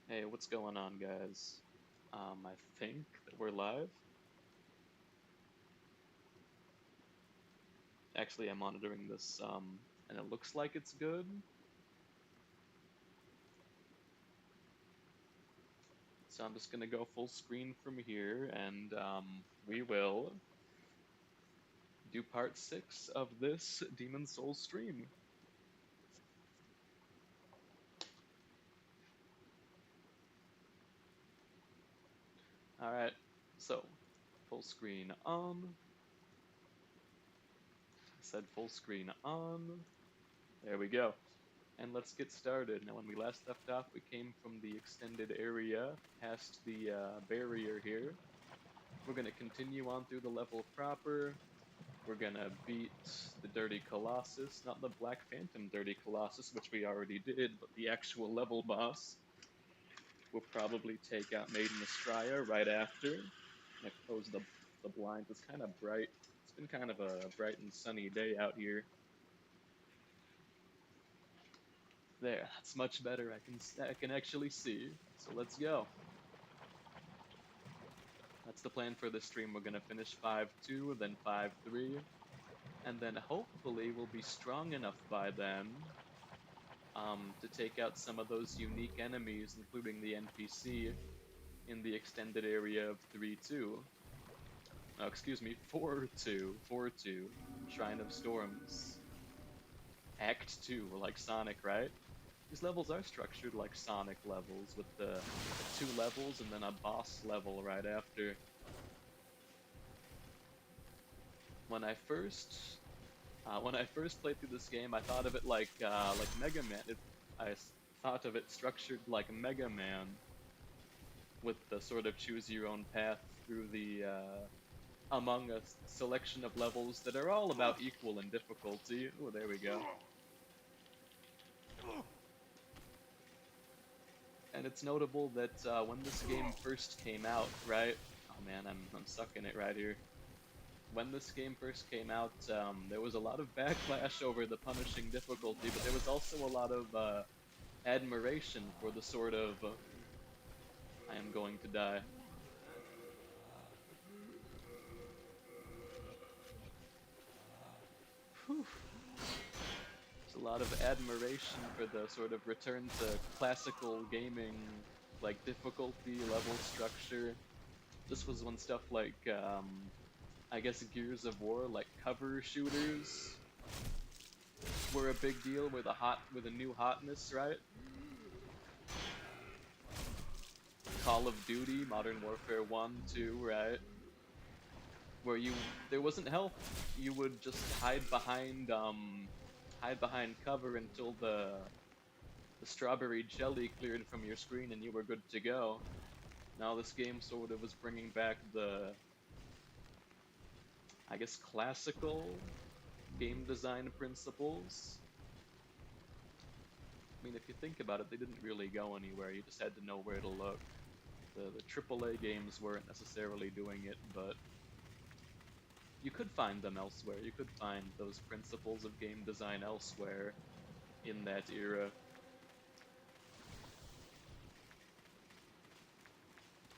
Hey, what's going on, guys? I think that we're live. Actually, I'm monitoring this, and it looks like it's good. So I'm just gonna go full screen from here, and we will do part 6 of this Demon Souls stream. All right, so full screen on. I said full screen on. There we go. And let's get started. Now, when we last left off, we came from the extended area past the barrier here. We're going to continue on through the level proper. We're going to beat the Dirty Colossus, not the Black Phantom Dirty Colossus, which we already did, but the actual level boss. We'll probably take out Maiden Astraea right after. I'm going to close the blinds. It's kind of bright. It's been kind of a bright and sunny day out here. There, that's much better. I can actually see. So let's go. That's the plan for this stream. We're gonna finish 5-2, then 5-3, and then hopefully we'll be strong enough by then to take out some of those unique enemies, including the NPC in the extended area of 3-2. Oh, excuse me, 4-2, 4-2, Shrine of Storms. Act 2, like Sonic, right? These levels are structured like Sonic levels, with the 2 levels and then a boss level right after. When I first played through this game, I thought of it like Mega Man. Thought of it structured like Mega Man, with the sort of choose your own path through the among a selection of levels that are all about equal in difficulty. Oh, there we go. And it's notable that when this game first came out, right? Oh man, I'm sucking it right here. When this game first came out, there was a lot of backlash over the punishing difficulty, but there was also a lot of admiration for the sort of I am going to die. Whew. There's a lot of admiration for the sort of return to classical gaming, like difficulty, level structure. This was when stuff like, I guess Gears of War, like cover shooters, were a big deal with a new hotness, right? Call of Duty, Modern Warfare 1, 2, right? Where there wasn't health. You would just hide behind cover until the strawberry jelly cleared from your screen and you were good to go. Now this game sort of was bringing back the, I guess, classical game design principles. I mean, if you think about it, they didn't really go anywhere. You just had to know where to look. The AAA games weren't necessarily doing it, but you could find them elsewhere. You could find those principles of game design elsewhere in that era.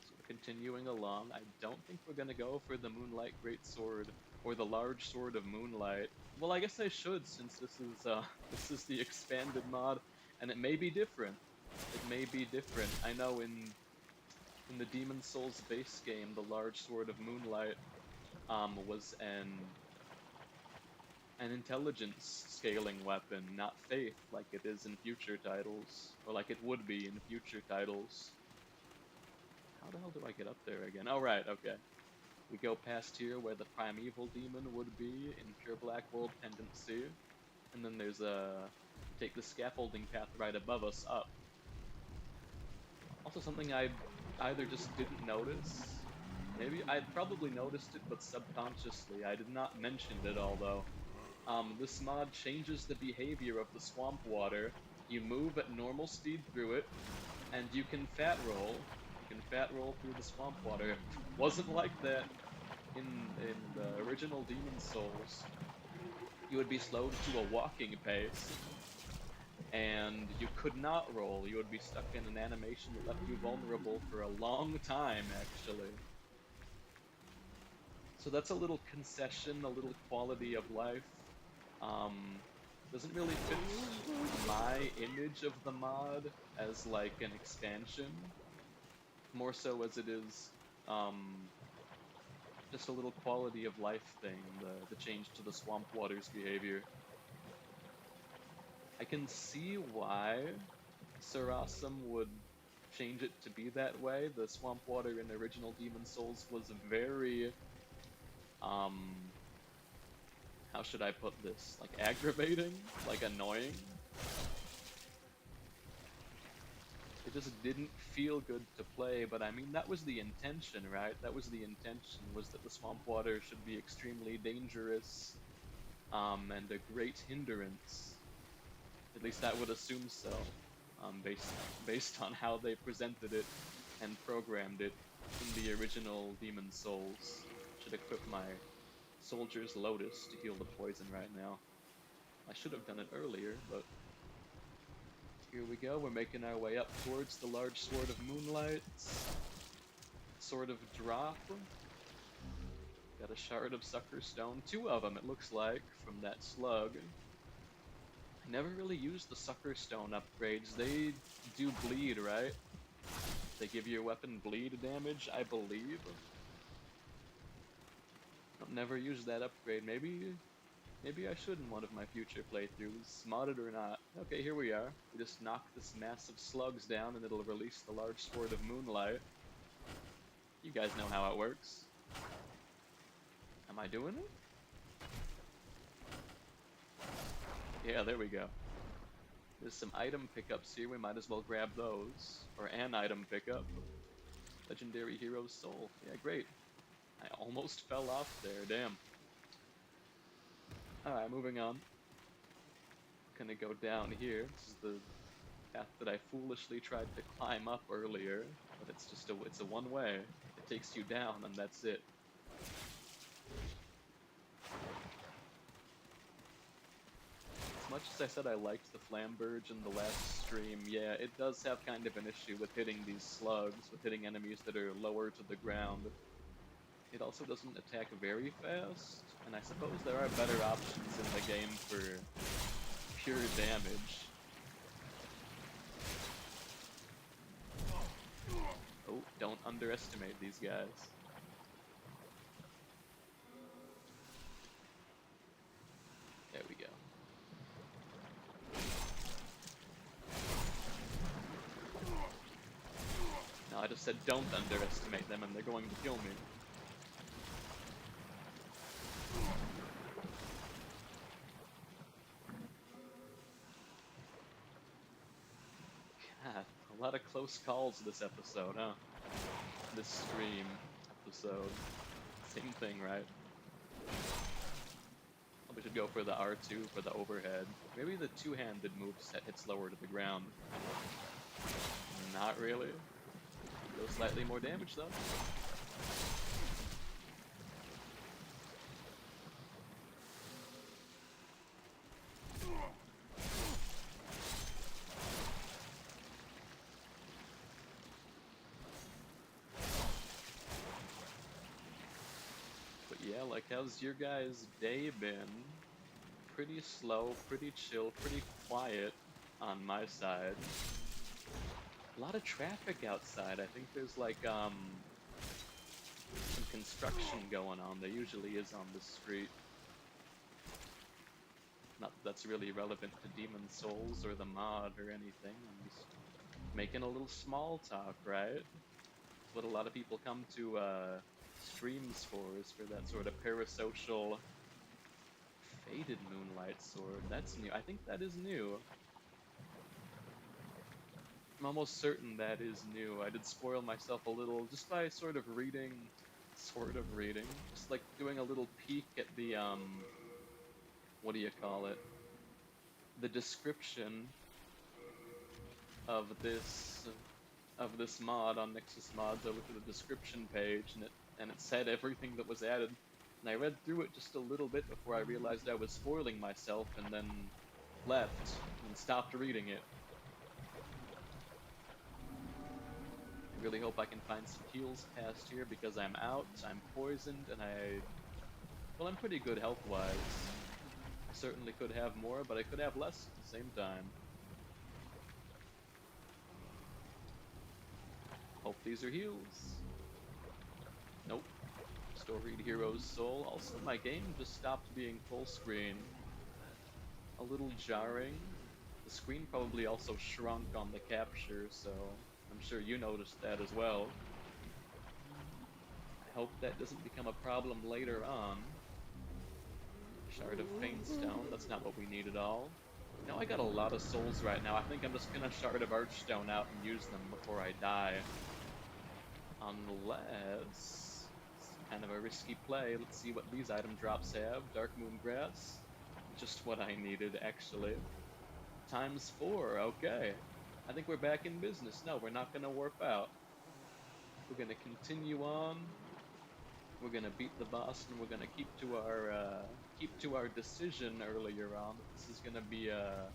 So we're continuing along. I don't think we're gonna go for the Moonlight Greatsword or the Large Sword of Moonlight. Well, I guess I should, since this is this is the expanded mod, and it may be different. It may be different. I know in the Demon Souls base game, the Large Sword of Moonlight was an intelligence scaling weapon, not faith, like it is in future titles, or like it would be in future titles. How the hell do I get up there again? Oh, right, okay. We go past here where the primeval demon would be in Pure Black World Pendency, and then there's take the scaffolding path right above us up. Also, something I either just didn't notice. Maybe I'd probably noticed it, but subconsciously. I did not mention it, although. This mod changes the behavior of the swamp water. You move at normal speed through it, and you can fat roll. You can fat roll through the swamp water. Wasn't like that in the original Demon Souls. You would be slowed to a walking pace. and you could not roll. You would be stuck in an animation that left you vulnerable for a long time, actually. So that's a little concession, a little quality of life. Um, doesn't really fit my image of the mod as like an expansion, more so as it is um, just a little quality of life thing, the change to the swamp water's behavior. I can see why Sarasum would change it to be that way. The swamp water in original Demon Souls was very, um, how should I put this? Like aggravating, like annoying. It just didn't feel good to play, but I mean, that was the intention, right? That was the intention, was that the swamp water should be extremely dangerous, and a great hindrance. At least I would assume so, based on how they presented it and programmed it in the original Demon Souls. Should equip my Soldier's Lotus to heal the poison right now. I should have done it earlier, but here we go. We're making our way up towards the large Sword of Moonlight. Sort of drop. Got a Shard of Sucker Stone. 2 of them, it looks like, from that slug. I never really used the Sucker Stone upgrades. They do bleed, right? They give your weapon bleed damage, I believe. I've never used that upgrade. Maybe I should in one of my future playthroughs, modded or not. Okay, here we are. We just knock this mass of slugs down and it'll release the large Sword of Moonlight. You guys know how it works. Am I doing it? Yeah, there we go. There's some item pickups here, we might as well grab those. Or an item pickup. Legendary Hero's Soul. Yeah, great. I almost fell off there, damn. Alright, moving on. Gonna go down here. This is the path that I foolishly tried to climb up earlier, but it's a one way. It takes you down and that's it. As much as I said I liked the Flamberge in the last stream, yeah, it does have kind of an issue with hitting these slugs, with hitting enemies that are lower to the ground. It also doesn't attack very fast, and I suppose there are better options in the game for pure damage. Oh, don't underestimate these guys. There we go. No, I just said don't underestimate them and they're going to kill me. God, a lot of close calls this episode, huh? This stream episode. Same thing, right? We should go for the R2 for the overhead. Maybe the two-handed moveset hits lower to the ground. Not really. Does slightly more damage though. But yeah, like how's your guys' day been? Pretty slow, pretty chill, pretty quiet on my side. A lot of traffic outside. I think there's like some construction going on. There usually is on the street. Not that that's really relevant to Demon Souls or the mod or anything. I'm just making a little small talk, right? It's what a lot of people come to streams for, is for that sort of parasocial Faded Moonlight Sword. That's new. I think that is new. I'm almost certain that is new. I did spoil myself a little just by sort of reading, just like doing a little peek at the, what do you call it? The description of this mod on Nexus Mods. I looked at the description page and it said everything that was added. And I read through it just a little bit before I realized I was spoiling myself, and then left, and stopped reading it. I really hope I can find some heals past here because I'm out, I'm poisoned, and well, I'm pretty good health-wise. I certainly could have more, but I could have less at the same time. Hope these are heals. Nope. Storied Hero's Soul. Also, my game just stopped being full screen. A little jarring. The screen probably also shrunk on the capture, so I'm sure you noticed that as well. I hope that doesn't become a problem later on. Shard of Faint Stone, that's not what we need at all. Now I got a lot of souls right now. I think I'm just gonna Shard of Archstone out and use them before I die. Unless... it's kind of a risky play. Let's see what these item drops have. Dark Moon Grass. Just what I needed, actually. ×4, okay. I think we're back in business. No, we're not gonna warp out. We're gonna continue on. We're gonna beat the boss, and we're gonna keep to our decision earlier on. This is gonna be a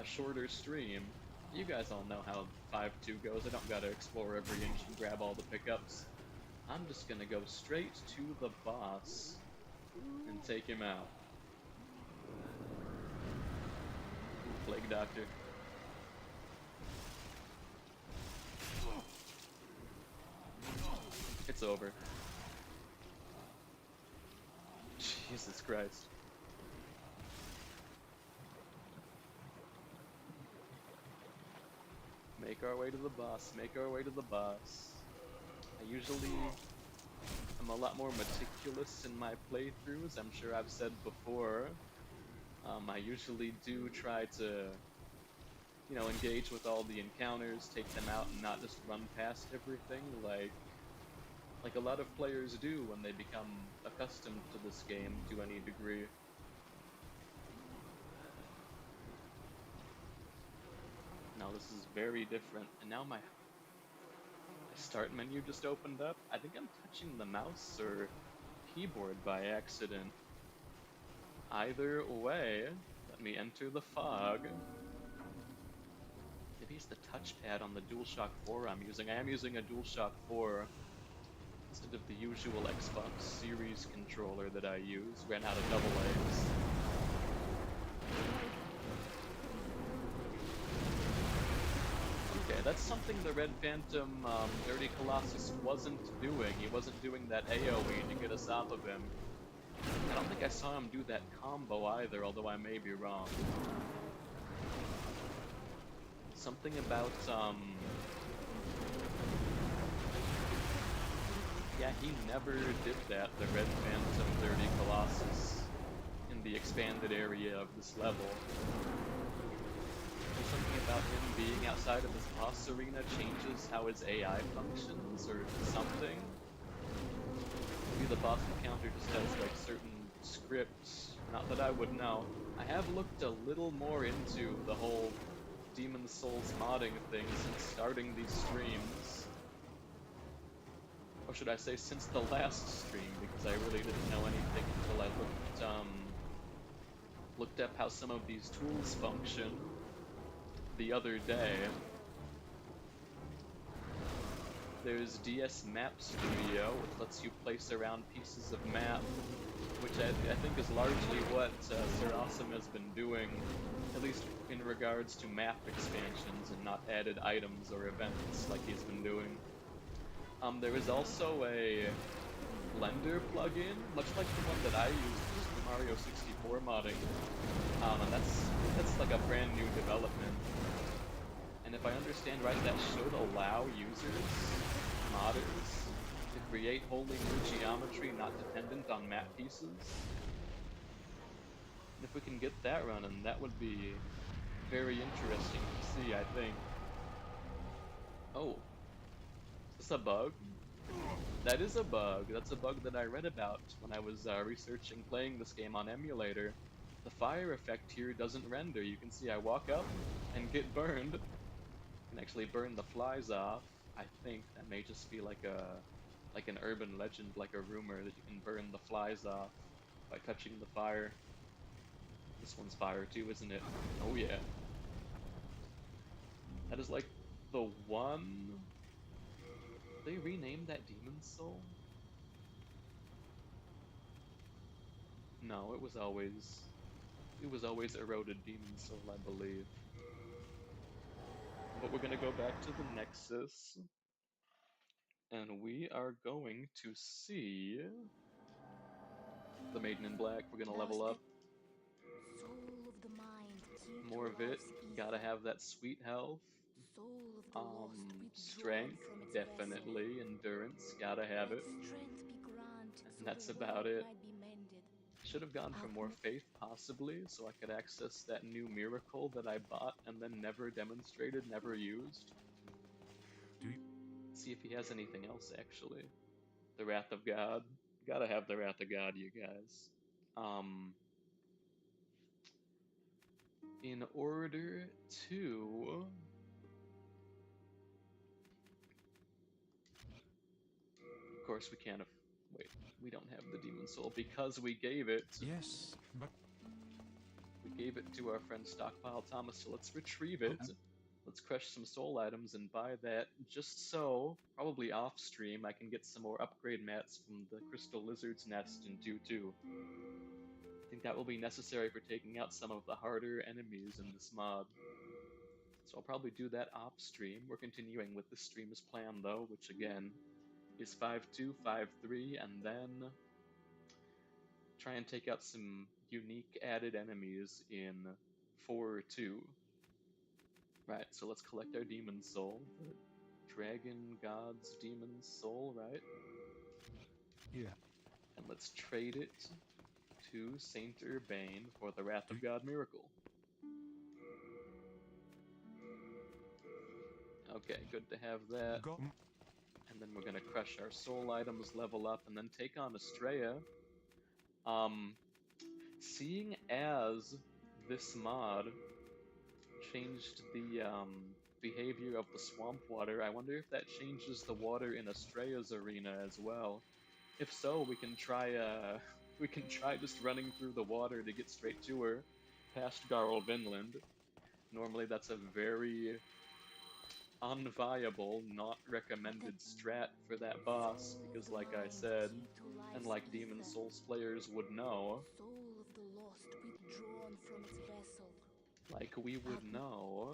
shorter stream. You guys all know how 5-2 goes. I don't gotta explore every inch and grab all the pickups. I'm just gonna go straight to the boss and take him out. Plague Doctor. It's over. Jesus Christ. Make our way to the boss, make our way to the boss. I usually am a lot more meticulous in my playthroughs, I'm sure I've said before. I usually do try to, you know, engage with all the encounters, take them out, and not just run past everything like a lot of players do when they become accustomed to this game to any degree. Now this is very different, and now my start menu just opened up. I think I'm touching the mouse or keyboard by accident. Either way, let me enter the fog. Maybe it's the touchpad on the DualShock 4 I'm using. I am using a DualShock 4 instead of the usual Xbox Series controller that I use. Ran out of AA. Okay, that's something the Red Phantom Dirty Colossus wasn't doing. He wasn't doing that AoE to get us off of him. I don't think I saw him do that combo either, although I may be wrong. Something about, yeah, he never did that, the Red Phantom Dirty Colossus, in the expanded area of this level. There's something about him being outside of his boss arena changes how his AI functions, or something. Maybe the boss encounter just has, like, certain scripts, not that I would know. I have looked a little more into the whole Demon's Souls modding thing since starting these streams. Or should I say since the last stream, because I really didn't know anything until I looked up how some of these tools function the other day. There's DS Map Studio, which lets you place around pieces of map, which I think is largely what Sir Awesome has been doing, at least in regards to map expansions and not added items or events like he's been doing. There is also a Blender plugin, much like the one that I used for Mario 64 modding, and that's like a brand new development. And if I understand right, that should allow users, modders, to create wholly new geometry not dependent on map pieces. And if we can get that running, that would be very interesting to see, I think. Oh. Is this a bug? That is a bug. That's a bug that I read about when I was researching playing this game on emulator. The fire effect here doesn't render. You can see I walk up and get burned. I can actually burn the flies off. I think that may just be like an urban legend, like a rumor that you can burn the flies off by touching the fire. This one's fire too, isn't it? Oh yeah. That is like the one... They renamed that Demon Soul? No, it was always... It was always Eroded Demon Soul, I believe. But we're gonna go back to the Nexus. And we are going to see... the Maiden in Black. We're gonna level up. Soul of the mind, key More to of it. life's Gotta ether. have that sweet health. Soul of the lost, withdrawn Strength, from its vessel. definitely. Endurance, gotta have Let it. strength be granted And so that's the about world it. might be mended. Should have gone for more faith, possibly, so I could access that new miracle that I bought and then never demonstrated, never used. See if he has anything else, actually. The Wrath of God. Gotta have the Wrath of God, you guys. In order to... Of course, we can't... Wait, we don't have the Demon Soul because we gave it... Yes, but... We gave it to our friend Stockpile Thomas, so let's retrieve it. Let's crush some soul items and buy that just so, probably off stream, I can get some more upgrade mats from the Crystal Lizard's Nest in 2-2. I think that will be necessary for taking out some of the harder enemies in this mod. So I'll probably do that off stream. We're continuing with the stream's plan though, which again is 5-2, 5-3, and then try and take out some unique added enemies in 4-2. Right, so let's collect our Demon Soul. The Dragon God's Demon Soul, right? Yeah. And let's trade it to Saint Urbane for the Wrath of God Miracle. Okay, good to have that. Go. And then we're gonna crush our soul items, level up, and then take on Estrella. Seeing as this mod changed the behavior of the swamp water, I wonder if that changes the water in Estrella's arena as well. If so, we can try just running through the water to get straight to her, past Garl Vinland. Normally that's a very unviable, not recommended strat for that boss, because like I said, and like Demon Souls players would know, Soul of the lost, withdrawn from its vessel. like we would know,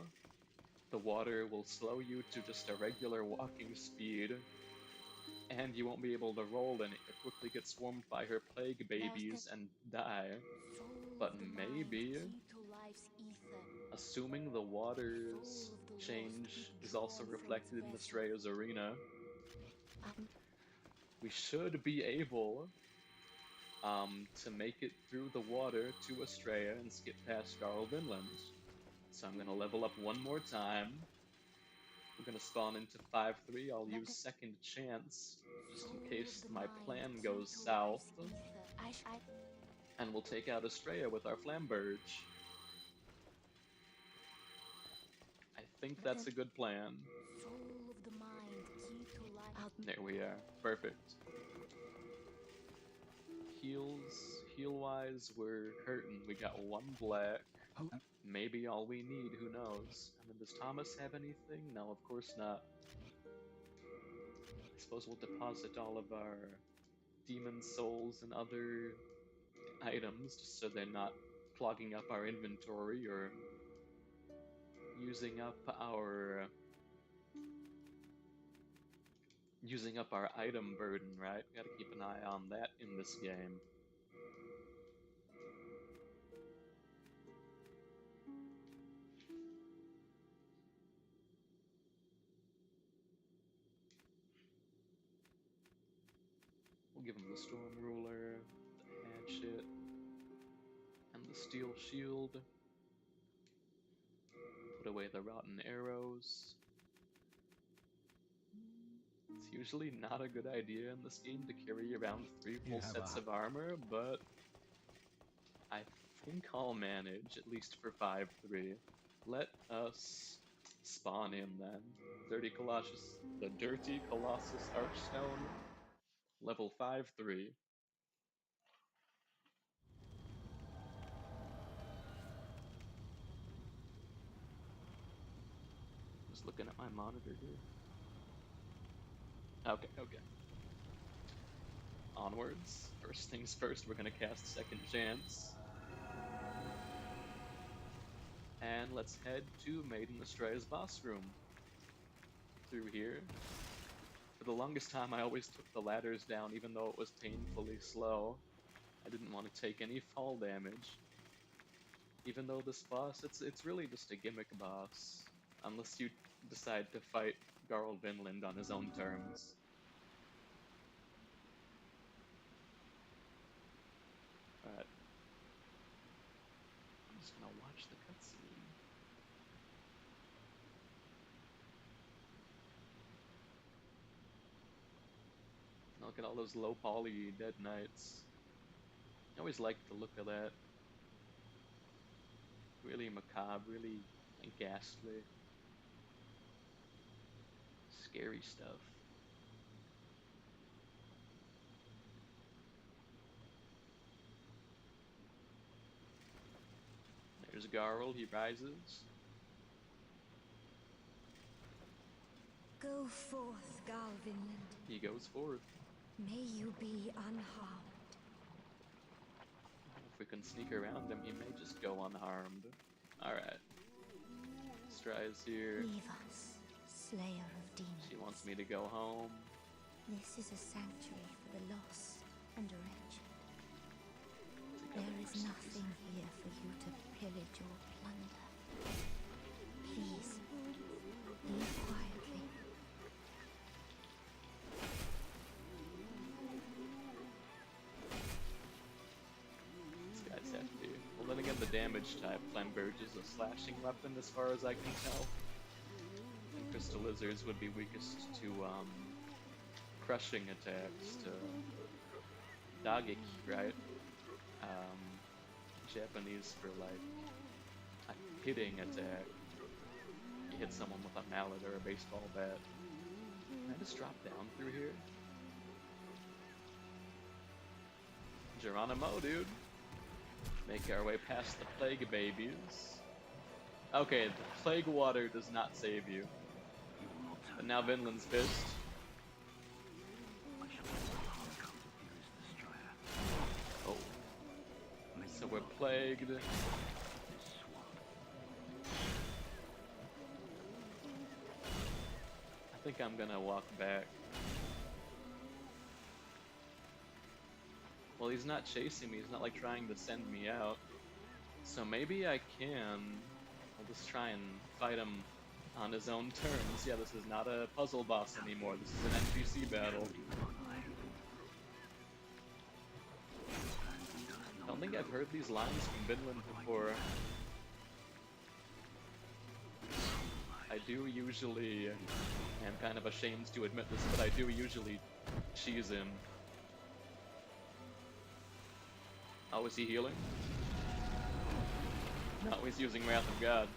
the water will slow you to just a regular walking speed, and you won't be able to roll in it. You'll quickly get swarmed by her plague babies and die. But maybe, assuming the water's change is also reflected in Estrella's arena, we should be able to make it through the water to Estrella and skip past Garl Vinland. So I'm gonna level up one more time. We're gonna spawn into 5-3. I'll use Second Chance, just in case my plan goes south. And we'll take out Estrella with our Flamberge. I think that's a good plan. There we are. Perfect. Heal-wise, we're hurting. We got one black. Maybe all we need, who knows? And then does Thomas have anything? No, of course not. I suppose we'll deposit all of our demon souls and other items just so they're not clogging up our inventory or using up our item burden, right? We gotta keep an eye on that in this game. We'll give him the Storm Ruler, the Hatchet, and the Steel Shield. Put away the Rotten Arrows. It's usually not a good idea in this game to carry around 3 full sets of armor, but I think I'll manage, at least for 5-3. Let us spawn in then. The Dirty Colossus Archstone, level 5-3. Just looking at my monitor here. Okay, okay. Onwards. First things first, we're gonna cast Second Chance. And let's head to Maiden Astraea's boss room. Through here. For the longest time, I always took the ladders down, even though it was painfully slow. I didn't want to take any fall damage. Even though this boss, it's really just a gimmick boss. Unless you decide to fight Garl Vinland on his own terms. Alright. I'm just gonna watch the cutscene. Look at all those low poly dead knights. I always liked the look of that. Really macabre, really ghastly. Scary stuff. There's Garl, he rises. Go forth, Garl Vinland. He goes forth. May you be unharmed. If we can sneak around him, he may just go unharmed. Alright. Astraea's here. Leave us, slayer of demons. She wants me to go home. This is a sanctuary for the lost and wretched. Take out There the is mercenaries. nothing here for you to pillage or plunder. Please, leave quietly. These guys have to be. Well, then again, the damage type, Flamberge is a slashing weapon as far as I can tell. And Crystal Lizards would be weakest to crushing attacks, to Dageki, right? Japanese for like a hitting attack. You hit someone with a mallet or a baseball bat. Can I just drop down through here? Geronimo, dude. Make our way past the plague babies. Okay, the plague water does not save you. But now Vinland's pissed. Oh. So we're plagued. I think I'm gonna walk back. Well, he's not chasing me. He's not like trying to send me out. So maybe I can. I'll just try and fight him on his own terms. Yeah, this is not a puzzle boss anymore. This is an NPC battle. I don't think I've heard these lines from Vinland before. I do usually, I'm kind of ashamed to admit this, but I do usually cheese him. Oh, is he healing? No, he's using Wrath of God.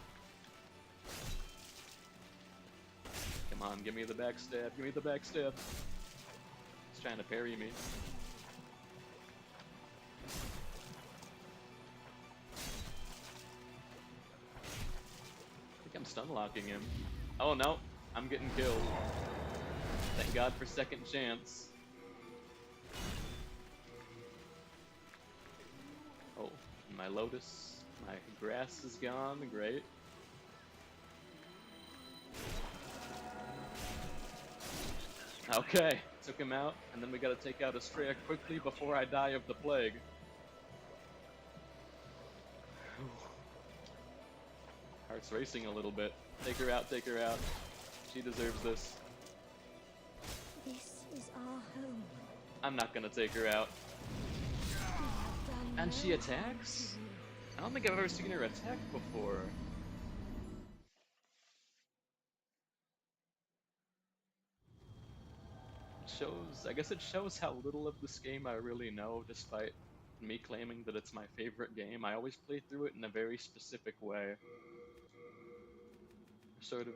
Come on, give me the backstab, give me the backstab. He's trying to parry me. I think I'm stun locking him. Oh no, I'm getting killed. Thank God for second chance. Oh, my lotus, my grass is gone, great. Okay, took him out, and then we gotta take out Astraea quickly before I die of the plague. Heart's racing a little bit. Take her out, take her out. She deserves this. This is our home. I'm not gonna take her out. We have done And she no attacks? harm I don't think I've ever seen her attack before. I guess it shows how little of this game I really know, despite me claiming that it's my favorite game. I always play through it in a very specific way. Sort of,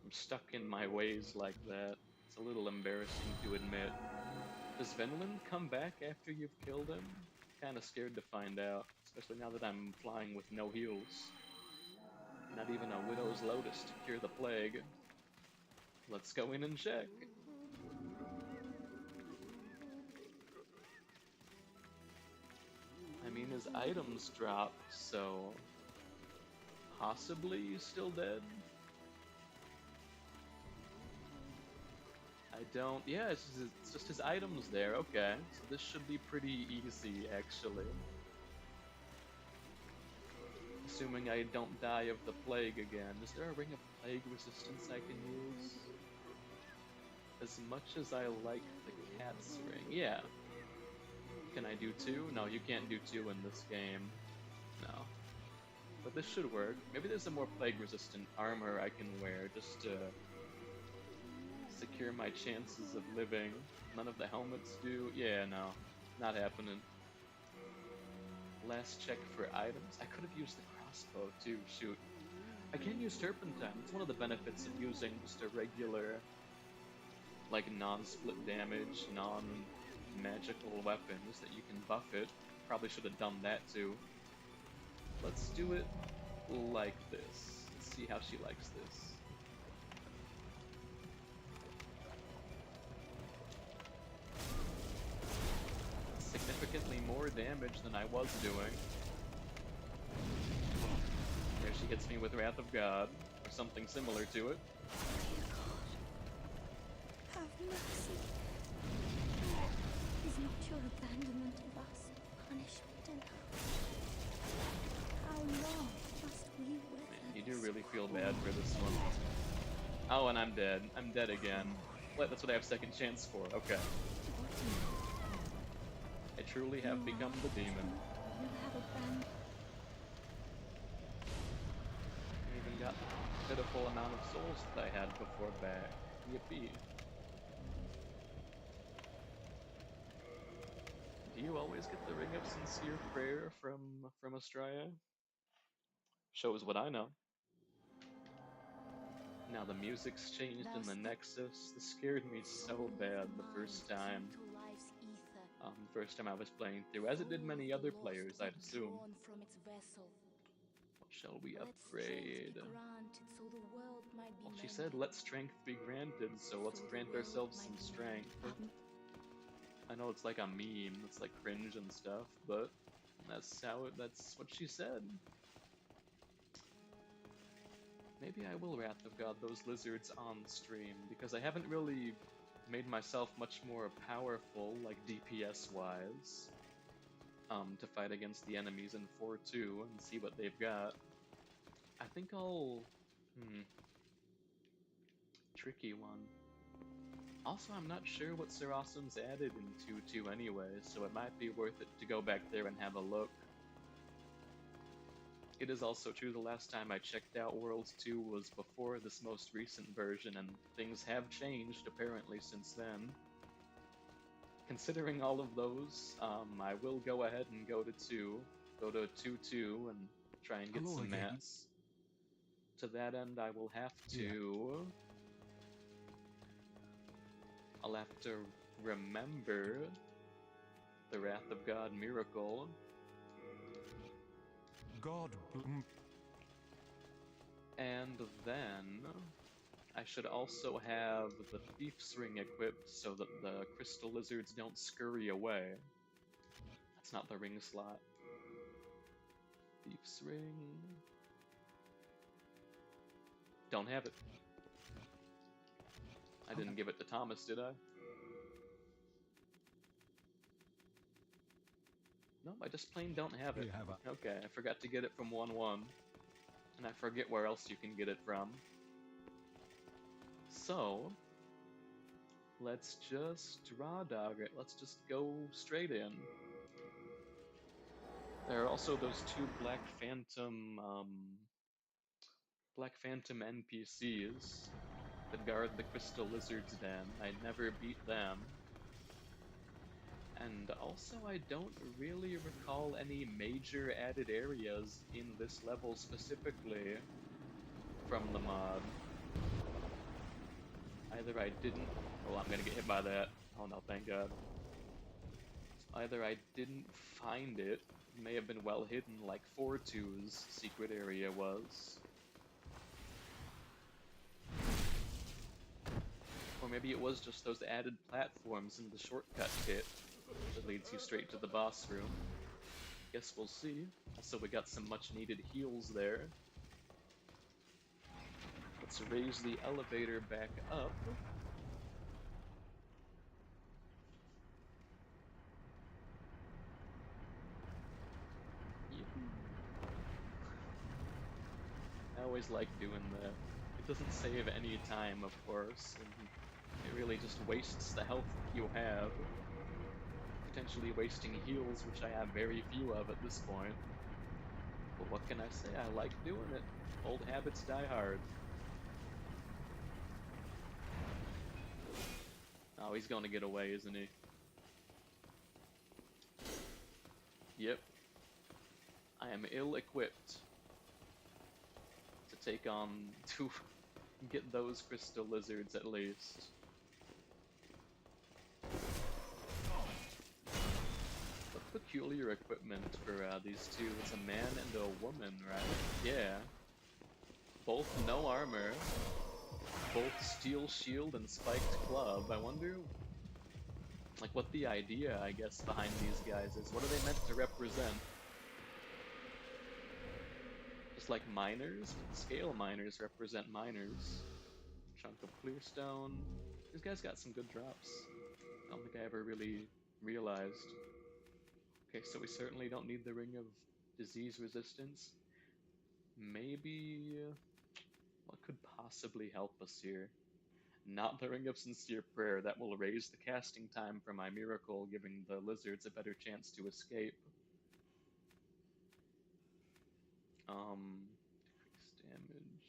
I'm stuck in my ways like that. It's a little embarrassing to admit. Does Vinland come back after you've killed him? Kinda scared to find out, especially now that I'm flying with no heals. Not even a widow's lotus to cure the plague. Let's go in and check. I mean, his items dropped, so possibly he's still dead. I don't. Yeah, it's just his items there. Okay, so this should be pretty easy, actually. Assuming I don't die of the plague again. Is there a ring of plague resistance I can use? As much as I like the cat's ring. Yeah. Can I do 2? No, you can't do 2 in this game. No. But this should work. Maybe there's a more plague-resistant armor I can wear just to secure my chances of living. None of the helmets do. Yeah, no. Not happening. Last check for items. I could have used the crossbow too, shoot. I can use turpentine. It's one of the benefits of using just a regular, like, non-split damage, non-magical weapons, that you can buff it. Probably should have done that too. Let's do it like this. Let's see how she likes this. Significantly more damage than I was doing. There she hits me with Wrath of God, or something similar to it. Dear God, have mercy. Is not your abandonment of us punishment enough? How long must we wait? Man, you do really feel bad for this one. Oh, and I'm dead. I'm dead again. Wait, that's what I have second chance for. Okay. I truly have become the demon. You have abandoned. I even got the pitiful amount of souls that I had before back. Yippee. Do you always get the Ring of Sincere Prayer from Australia? Shows what I know. Now the music's changed in the Nexus. This scared me so bad the first time. First time I was playing through, as it did many other players, I'd assume. What shall we upgrade? Well, she said, let strength be granted, so let's grant ourselves some strength. I know it's like a meme, it's like cringe and stuff, but that's what she said. Maybe I will Wrath of God those lizards on stream, because I haven't really made myself much more powerful, like DPS-wise, to fight against the enemies in 4-2 and see what they've got. I think I'll... tricky one. Also, I'm not sure what Sir Awesome's added in 2-2 anyway, so it might be worth it to go back there and have a look. It is also true the last time I checked out Worlds 2 was before this most recent version, and things have changed apparently since then. Considering all of those, I will go ahead and go to 2-2 and try and get some mats. To that end, I will have to... I'll have to remember the Wrath of God miracle. God. And then I should also have the Thief's Ring equipped so that the crystal lizards don't scurry away. That's not the ring slot. Thief's Ring. Don't have it. I didn't give it to Thomas, did I? No, I just plain don't have it. Okay, I forgot to get it from 1-1. And I forget where else you can get it from. So, let's just raw dog it. Let's just go straight in. There are also those 2 Black Phantom NPCs that guard the Crystal Lizard's Den. I never beat them. And also, I don't really recall any major added areas in this level specifically from the mod. Either I didn't... Oh, I'm gonna get hit by that. Oh no, thank God. Either I didn't find it, may have been well hidden like 4-2's secret area was, maybe it was just those added platforms in the shortcut kit that leads you straight to the boss room. Guess we'll see. Also, we got some much needed heals there. Let's raise the elevator back up. I always like doing that. It doesn't save any time, of course, and it really just wastes the health you have. Potentially wasting heals, which I have very few of at this point. But what can I say? I like doing it. Old habits die hard. Oh, he's gonna get away, isn't he? Yep. I am ill-equipped to take on, to get those crystal lizards at least. What peculiar equipment for these two. It's a man and a woman, right? Yeah. Both no armor. Both steel shield and spiked club. I wonder, like, what the idea, I guess, behind these guys is. What are they meant to represent? Just like miners? Scale miners represent miners. Chunk of clearstone. These guys got some good drops. I don't think I ever really realized. Okay, so we certainly don't need the Ring of Disease Resistance. Maybe... what could possibly help us here? Not the Ring of Sincere Prayer. That will raise the casting time for my miracle, giving the lizards a better chance to escape. Decrease damage.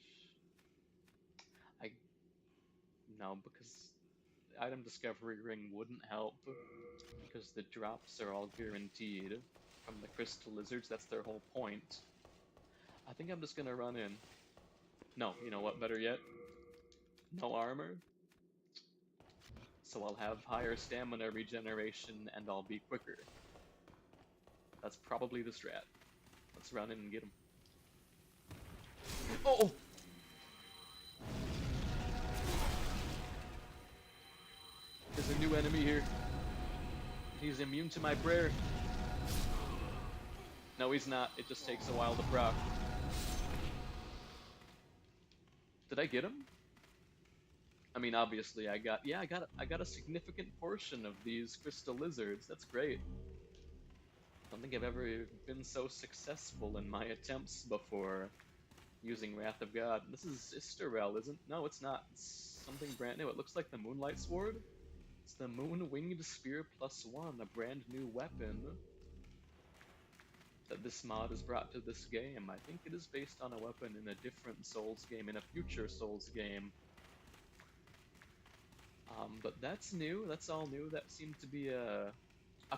No, because the item discovery ring wouldn't help, because the drops are all guaranteed from the crystal lizards. That's their whole point. I think I'm just gonna run in. No, you know what, better yet? No armor. So I'll have higher stamina regeneration and I'll be quicker. That's probably the strat. Let's run in and get him. Oh! There's a new enemy here. He's immune to my prayer. No, he's not. It just takes a while to proc. Did I get him? I mean, obviously I got a significant portion of these crystal lizards. That's great. I don't think I've ever been so successful in my attempts before using Wrath of God. This is Istarel, isn't? No, it's not. It's something brand new. It looks like the Moonlight Sword. It's the Moon Winged Spear +1, a brand new weapon that this mod has brought to this game. I think it is based on a weapon in a different Souls game, in a future Souls game. But that's new. That's all new. That seemed to be a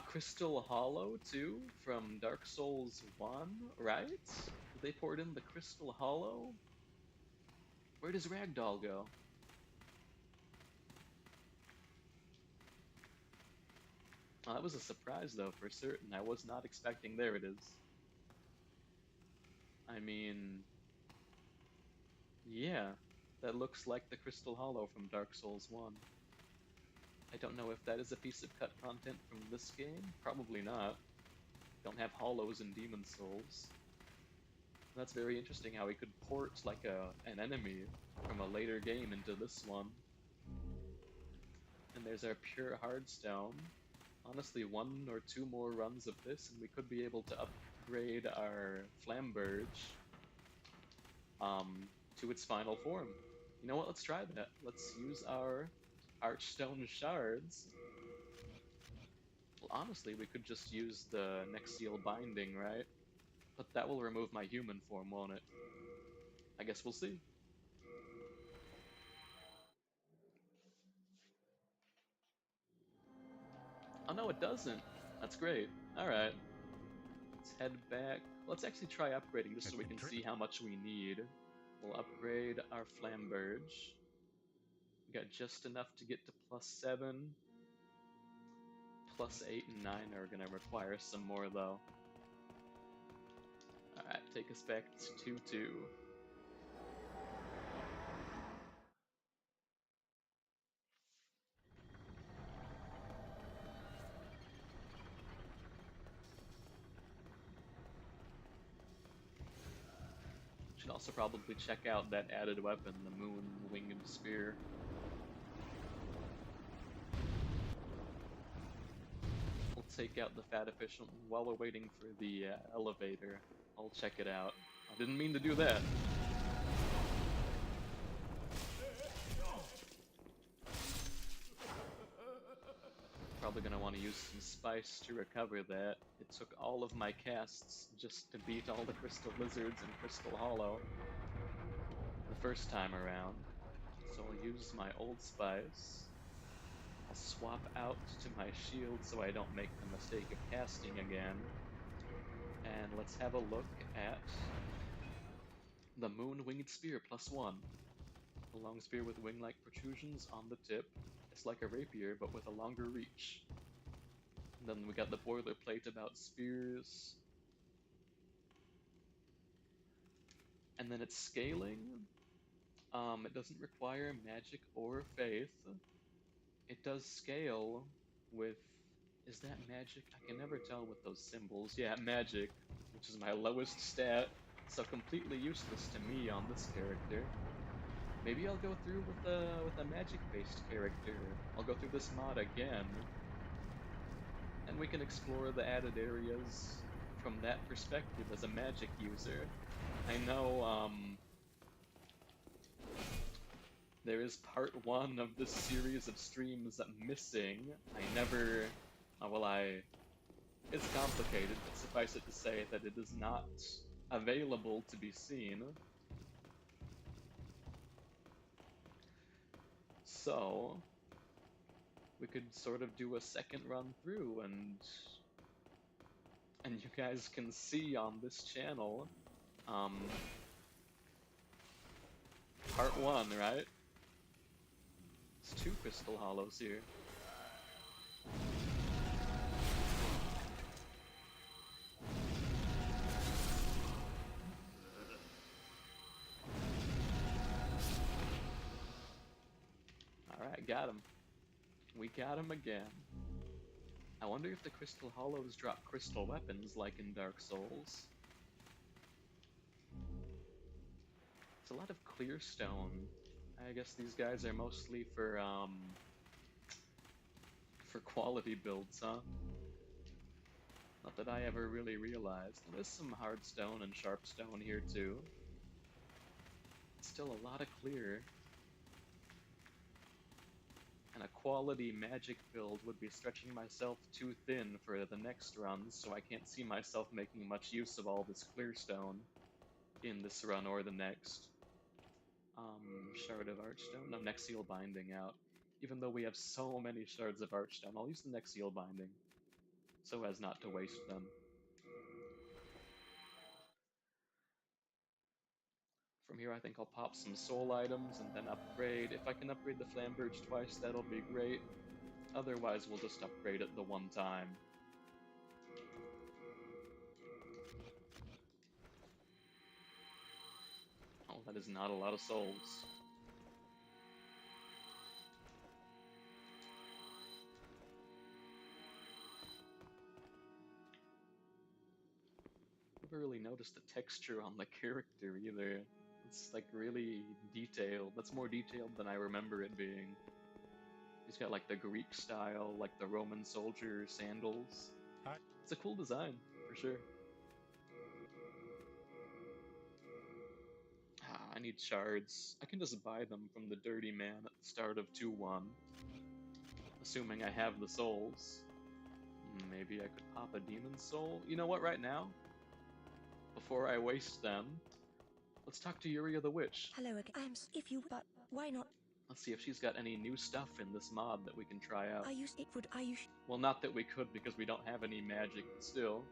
Crystal Hollow too from Dark Souls 1, right? Did they poured in the Crystal Hollow? Where does Ragdoll go? That was a surprise though, for certain. I was not expecting. There it is. I mean, yeah, that looks like the Crystal Hollow from Dark Souls 1. I don't know if that is a piece of cut content from this game. Probably not. Don't have hollows in Demon Souls. That's very interesting how we could port like an enemy from a later game into this one. And there's our pure hardstone. Honestly, 1 or 2 more runs of this and we could be able to upgrade our Flamberge to its final form. You know what, let's try that. Let's use our Archstone Shards. Well, honestly, we could just use the Nexiel Binding, right? But that will remove my human form, won't it? I guess we'll see. Oh no, it doesn't. That's great. Alright. Let's head back. Let's actually try upgrading just so we can see how much we need. We'll upgrade our Flamberge. We got just enough to get to +7. +8 and 9 are gonna require some more though. Alright, take us back to 2-2. also probably check out that added weapon, the Moon Winged Spear. We'll take out the Fat Efficient while we're waiting for the elevator. I'll check it out. I didn't mean to do that. Probably gonna want to use some spice to recover that. It took all of my casts just to beat all the Crystal Lizards in Crystal Hollow the first time around. So I'll use my old spice. I'll swap out to my shield so I don't make the mistake of casting again. And let's have a look at the Moon Winged Spear +1. A long spear with wing-like protrusions on the tip. It's like a rapier, but with a longer reach. And then we got the boilerplate about spears. And then it's scaling. It doesn't require magic or faith. It does scale with... Is that magic? I can never tell with those symbols. Yeah, magic, which is my lowest stat. So completely useless to me on this character. Maybe I'll go through with a magic-based character. I'll go through this mod again, and we can explore the added areas from that perspective as a magic user. I know there is part 1 of this series of streams missing. It's complicated, but suffice it to say that it is not available to be seen. So, we could sort of do a second run through, and you guys can see on this channel, part 1, right? It's 2 Crystal Hollows here. Got him. We got him again. I wonder if the Crystal Hollows drop crystal weapons like in Dark Souls. It's a lot of clear stone. I guess these guys are mostly for quality builds, huh? Not that I ever really realized. There's some hard stone and sharp stone here too. It's still a lot of clear. And a quality magic build would be stretching myself too thin for the next runs, so I can't see myself making much use of all this clear stone in this run or the next. Shard of Archstone? No, Nexial Binding out. Even though we have so many shards of Archstone, I'll use the Nexial Binding, so as not to waste them. From here I think I'll pop some soul items and then upgrade. If I can upgrade the Flamberge twice, that'll be great. Otherwise, we'll just upgrade it the one time. Oh, that is not a lot of souls. Never really noticed the texture on the character either. It's like really detailed. That's more detailed than I remember it being. He's got like the Greek style, like the Roman soldier sandals. It's a cool design, for sure. I need shards. I can just buy them from the Dirty Man at the start of 2-1. Assuming I have the souls. Maybe I could pop a demon soul. You know what, right now? Before I waste them, let's talk to Yuria the Witch. Hello again. But why not? Let's see if she's got any new stuff in this mod that we can try out. Are you? Well, not that we could because we don't have any magic, but still.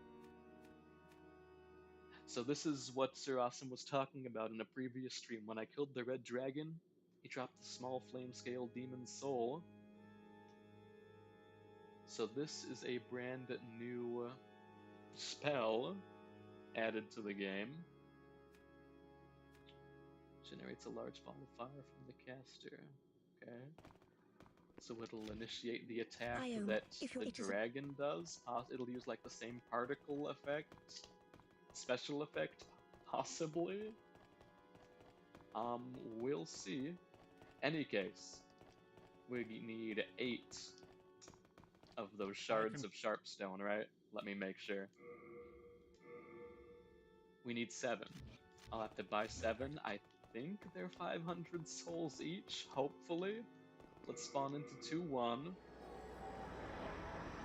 So this is what Sir Awesome was talking about in a previous stream. When I killed the red dragon, he dropped the small flame scale demon soul. So this is a brand new spell added to the game. Generates a large ball of fire from the caster. Okay. So it'll initiate the attack that the dragon does. It'll use like the same particle effect, special effect, possibly. We'll see. Any case, we need 8 of those shards of Sharpstone, right? Let me make sure. We need 7. I'll have to buy 7. I think they're 500 souls each, hopefully. Let's spawn into 2-1.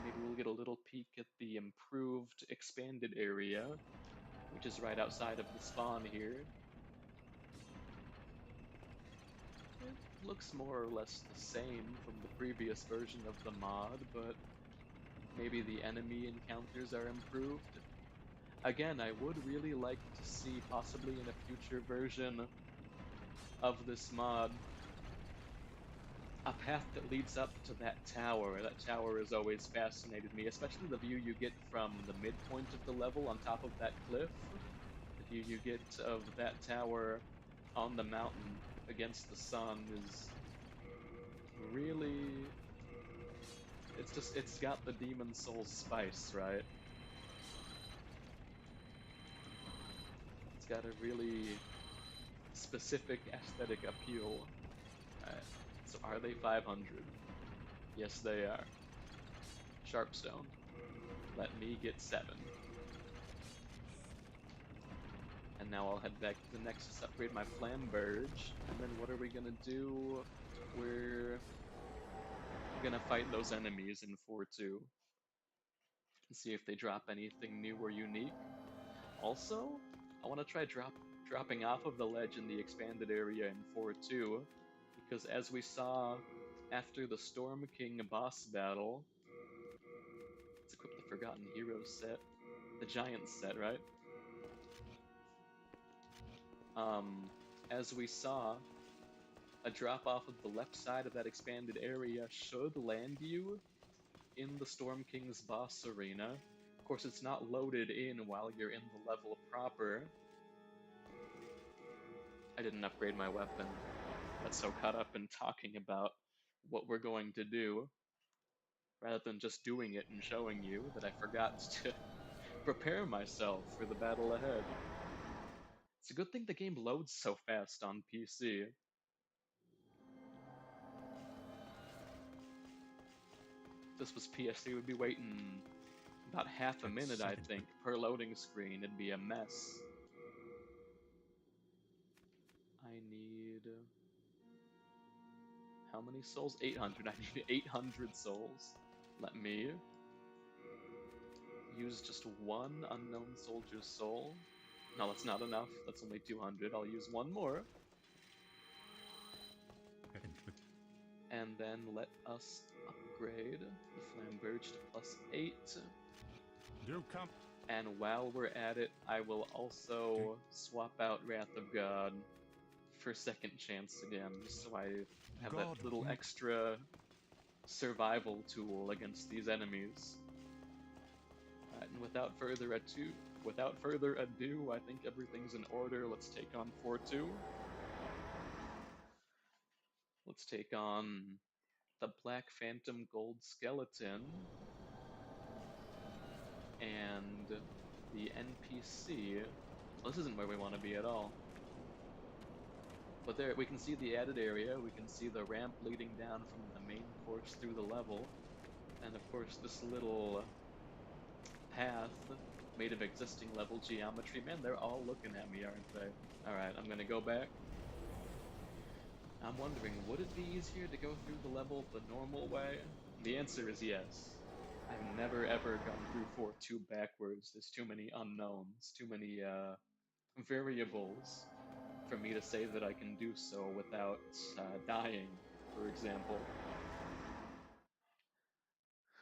Maybe we'll get a little peek at the improved, expanded area, which is right outside of the spawn here. It looks more or less the same from the previous version of the mod, but maybe the enemy encounters are improved. Again, I would really like to see, possibly in a future version of this mod, a path that leads up to that tower. That tower has always fascinated me, especially the view you get from the midpoint of the level on top of that cliff. The view you get of that tower on the mountain against the sun is really... it's got the Demon Souls spice, right? It's got a really specific aesthetic appeal. Alright, so are they 500? Yes, they are. Sharpstone. Let me get 7. And now I'll head back to the Nexus, upgrade my Flamberge, and then what are we gonna do? We're gonna fight those enemies in 4-2 and see if they drop anything new or unique. Also, I want to try dropping off of the ledge in the expanded area in 4-2, because as we saw after the Storm King boss battle, let's equip the Forgotten Heroes set, the Giant set, right? As we saw, a drop off of the left side of that expanded area should land you in the Storm King's boss arena. Of course, it's not loaded in while you're in the level proper. I didn't upgrade my weapon. Got so caught up in talking about what we're going to do, rather than just doing it and showing you, that I forgot to prepare myself for the battle ahead. It's a good thing the game loads so fast on PC. If this was PS3, we'd be waiting about half a minute, I think, per loading screen. It'd be a mess. I need... how many souls? 800. I need 800 souls. Let me use just 1 unknown soldier's soul. No, that's not enough. That's only 200. I'll use 1 more. And then let us upgrade the Flamberge to +8. Do come. And while we're at it, I will also swap out Wrath of God for Second Chance again, just so I have that little extra survival tool against these enemies. And without further ado, I think everything's in order. Let's take on 4-2. Let's take on the Black Phantom Gold Skeleton and the NPC. Well, this isn't where we want to be at all. But there, we can see the added area, we can see the ramp leading down from the main course through the level, and of course this little path made of existing level geometry. Man, they're all looking at me, aren't they? Alright, I'm gonna go back. I'm wondering, would it be easier to go through the level the normal way? The answer is yes. I've never ever gone through 4-2 backwards. There's too many unknowns, too many variables for me to say that I can do so without dying, for example.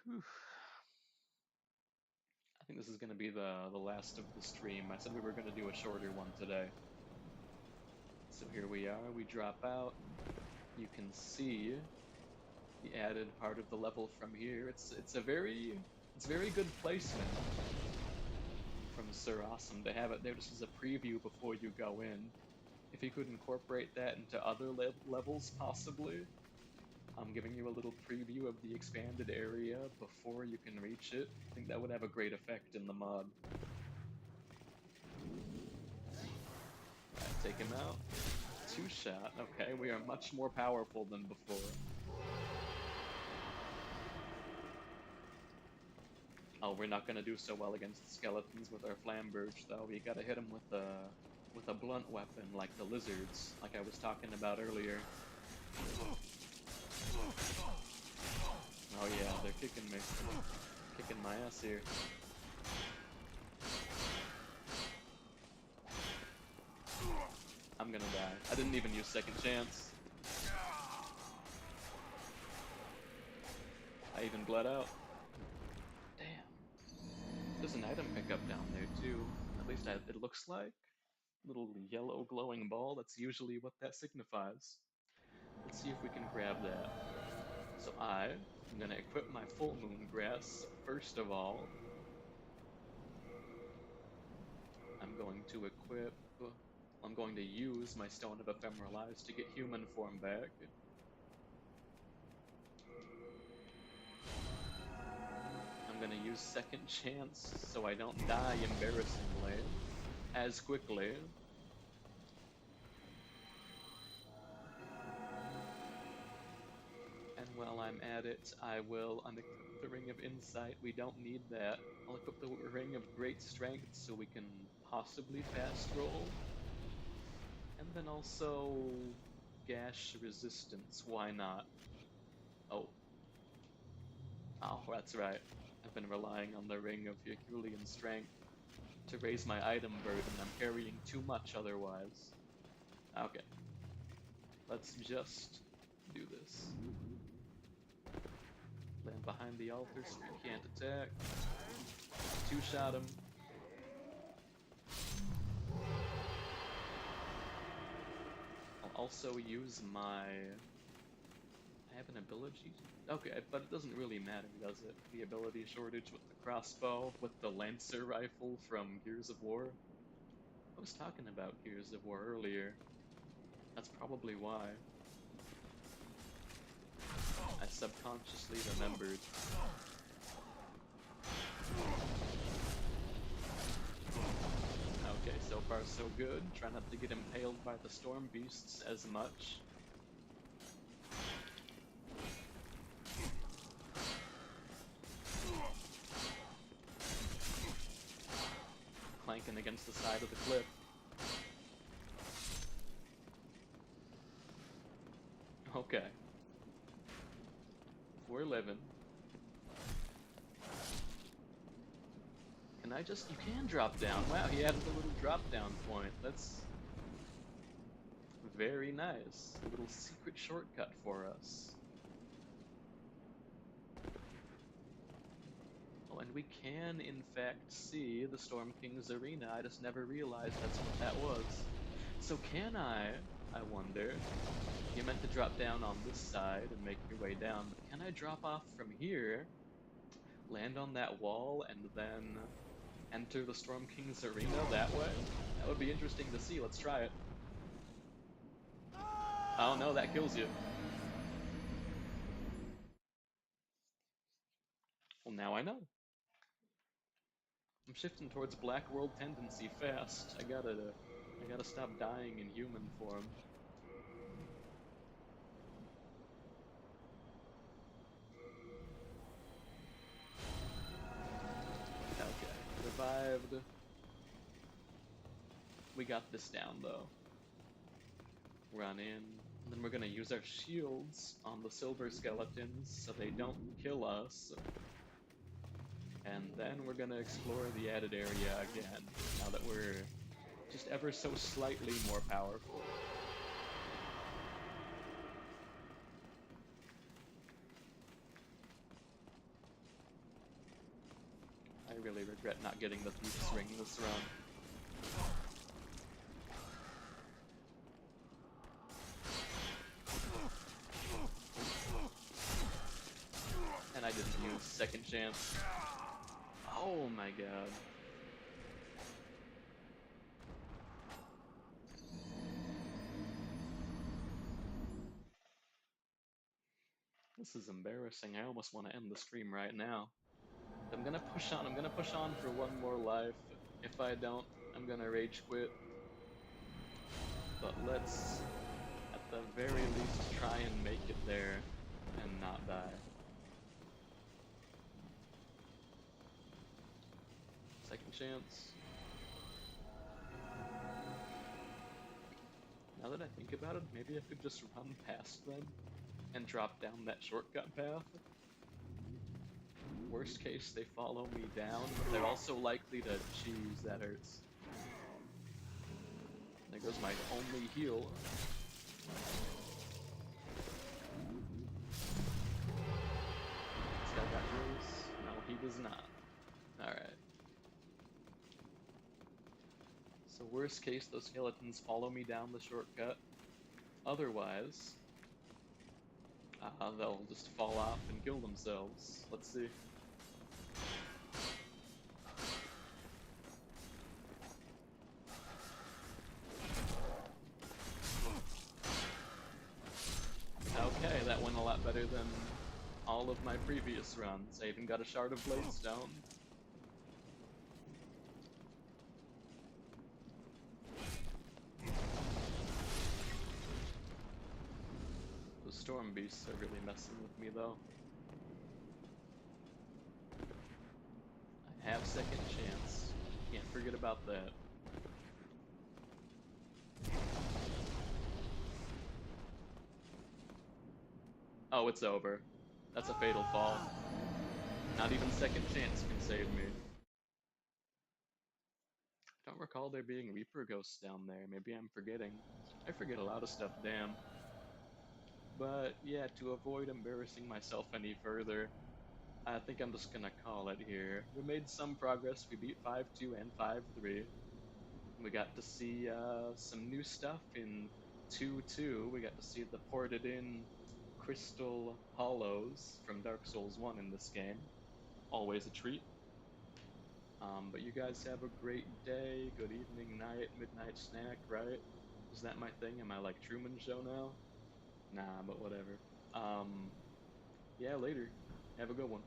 Whew. I think this is going to be the last of the stream. I said we were going to do a shorter one today. So here we are, we drop out. You can see the added part of the level from here. It's very good placement from Sir Awesome to have it there just as a preview before you go in. If you could incorporate that into other levels, possibly. I'm giving you a little preview of the expanded area before you can reach it. I think that would have a great effect in the mod. Take him out. two-shot. Okay, we are much more powerful than before. Oh, we're not gonna do so well against skeletons with our flamberge, though. We gotta hit them with a blunt weapon, like the lizards, like I was talking about earlier. Oh yeah, they're kicking me. Kicking my ass here. I'm gonna die. I didn't even use second chance. I even bled out. Damn. There's an item pickup down there too. At least it looks like. Little yellow glowing ball. That's usually what that signifies. Let's see if we can grab that. So I'm gonna equip my full moon grass first of all. I'm going to use my Stone of Ephemeral Eyes to get human form back. I'm gonna use second chance so I don't die embarrassingly as quickly. And while I'm at it, I will unequip the Ring of Insight. We don't need that. I'll equip the Ring of Great Strength so we can possibly fast roll. And then also Gash Resistance, why not? Oh. Oh, that's right. I've been relying on the Ring of Herculean Strength to raise my item burden. I'm carrying too much otherwise. Okay. Let's just do this. Land behind the altar so he can't attack. Two-shot him. I'll also use my... I have an ability? Okay, but it doesn't really matter, does it? The ability shortage with the crossbow, with the Lancer rifle from Gears of War. I was talking about Gears of War earlier. That's probably why. I subconsciously remembered. Okay, so far so good. Try not to get impaled by the storm beasts as much. Clanking against the side of the cliff. Okay. We're living. Can I just... You can drop down. Wow, he added a little drop down point. That's very nice. A little secret shortcut for us. Oh, and we can, in fact, see the Storm King's arena. I just never realized that's what that was. So can I wonder, you meant to drop down on this side and make your way down, but can I drop off from here, land on that wall, and then enter the Storm King's arena that way? That would be interesting to see. Let's try it. Oh no, that kills you. Well, now I know. I'm shifting towards Black World tendency fast. I gotta stop dying in human form. Okay, revived. We got this down though. Run in, and then we're gonna use our shields on the silver skeletons so they don't kill us. And then we're gonna explore the added area again, now that we're just ever so slightly more powerful. I really regret not getting the Thieves' Ring this run. And I didn't use second chance. Oh my god. This is embarrassing. I almost want to end the stream right now. I'm gonna push on. I'm gonna push on for one more life. If I don't, I'm gonna rage quit. But let's the very least try and make it there and not die. Second chance. Now that I think about it, maybe I could just run past them and drop down that shortcut path. Worst case, they follow me down, but they're also likely to choose that hurts. There goes my only heal. This guy got heals? No, he does not. Alright. So worst case, those skeletons follow me down the shortcut. Otherwise, they'll just fall off and kill themselves. Let's see. Okay, that went a lot better than all of my previous runs. I even got a Shard of Bladestone. The Storm Beasts are really messing with me though. I have second chance. Can't forget about that. Oh, it's over. That's a fatal fall. Not even second chance can save me. Don't recall there being Reaper ghosts down there. Maybe I'm forgetting. I forget a lot of stuff, damn. But yeah, to avoid embarrassing myself any further, I think I'm just gonna call it here. We made some progress. We beat 5-2 and 5-3. We got to see some new stuff in 2-2. We got to see the ported in Crystal Hollows from Dark Souls 1 in this game. Always a treat. But you guys have a great day, good evening, night, midnight snack, right? Is that my thing? Am I like Truman Show now? Nah, but whatever. Yeah, later. Have a good one.